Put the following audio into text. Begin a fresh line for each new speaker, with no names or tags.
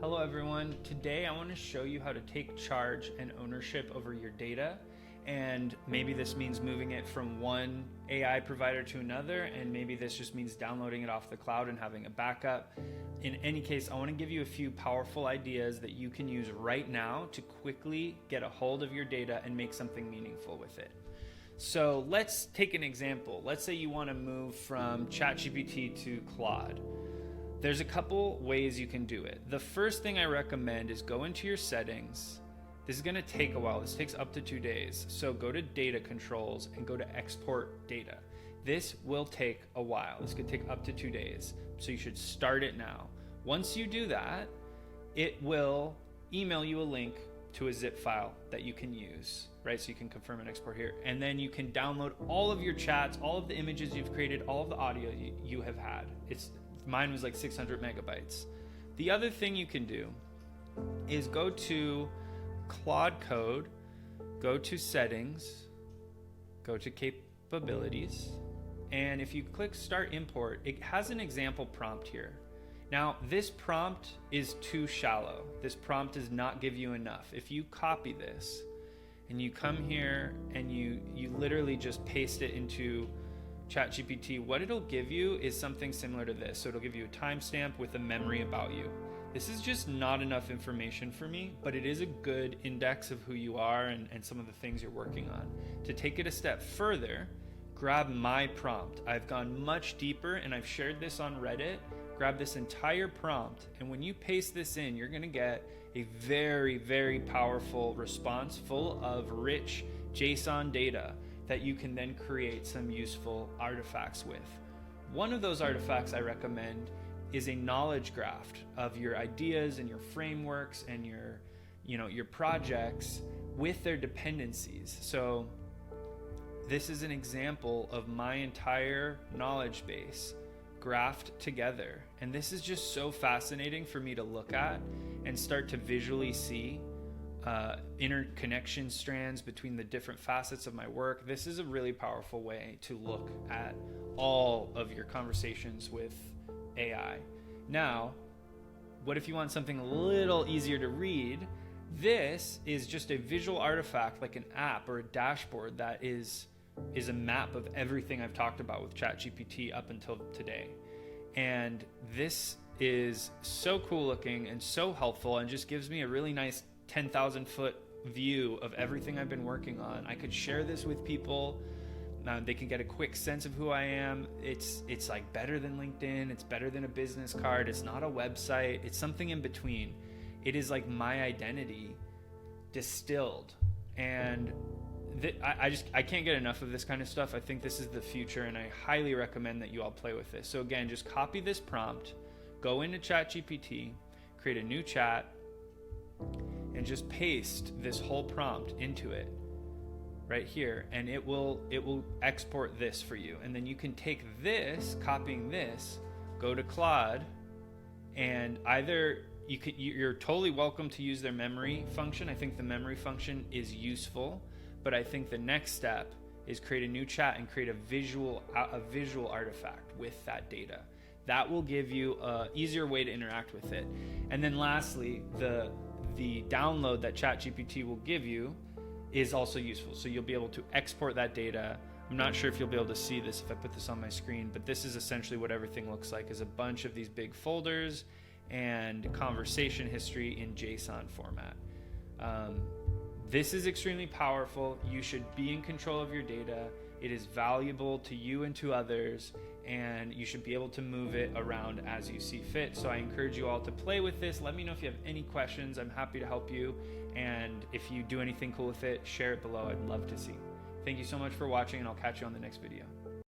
Hello everyone. Today I want to show you how to take charge and ownership over your data, and maybe this means moving it from one AI provider to another, and maybe this just means downloading it off the cloud and having a backup. In any case, I want to give you a few powerful ideas that you can use right now to quickly get a hold of your data and make something meaningful with it. So let's take an example. Let's say you want to move from ChatGPT to Claude. There's a couple ways you can do it. The first thing I recommend is go into your settings. This is going to take a while. This takes up to 2 days. So go to data controls and go to export data. This will take a while. This could take up to 2 days. So you should start it now. Once you do that, it will email you a link to a zip file that you can use, right? So you can confirm and export here. And then you can download all of your chats, all of the images you've created, all of the audio you have had. Mine was like 600 megabytes. The other thing you can do is go to Claude Code, go to settings, go to capabilities, and if you click start import, it has an example prompt here. Now, this prompt is too shallow. This prompt does not give you enough. If you copy this and you come here and you literally just paste it into ChatGPT, what it'll give you is something similar to this. So it'll give you a timestamp with a memory about you. This is just not enough information for me, but it is a good index of who you are and some of the things you're working on. To take it a step further, grab my prompt. I've gone much deeper and I've shared this on Reddit. Grab this entire prompt, and when you paste this in, you're gonna get a very, very powerful response full of rich JSON data that you can then create some useful artifacts with. One of those artifacts I recommend is a knowledge graph of your ideas and your frameworks and your projects with their dependencies. So this is an example of my entire knowledge base graphed together. And this is just so fascinating for me to look at and start to visually see interconnection strands between the different facets of my work. This is a really powerful way to look at all of your conversations with AI. Now, what if you want something a little easier to read? This is just a visual artifact like an app or a dashboard that is a map of everything I've talked about with ChatGPT up until today. And this is so cool looking and so helpful and just gives me a really nice 10,000 foot view of everything I've been working on. I could share this with people. They can get a quick sense of who I am. It's like better than LinkedIn. It's better than a business card. It's not a website. It's something in between. It is like my identity distilled. And I can't get enough of this kind of stuff. I think this is the future, and I highly recommend that you all play with this. So again, just copy this prompt, go into ChatGPT, create a new chat, and just paste this whole prompt into it right here, and it will export this for you. And then you can take this, copying this, go to Claude, and either you're totally welcome to use their memory function. I think the memory function is useful. But I think the next step is create a new chat and create a visual artifact with that data. That will give you an easier way to interact with it. And then lastly, the download that ChatGPT will give you is also useful. So you'll be able to export that data. I'm not sure if you'll be able to see this if I put this on my screen, but this is essentially what everything looks like, is a bunch of these big folders and conversation history in JSON format. This is extremely powerful. You should be in control of your data. It is valuable to you and to others, and you should be able to move it around as you see fit. So I encourage you all to play with this. Let me know if you have any questions. I'm happy to help you. And if you do anything cool with it, share it below. I'd love to see. Thank you so much for watching, and I'll catch you on the next video.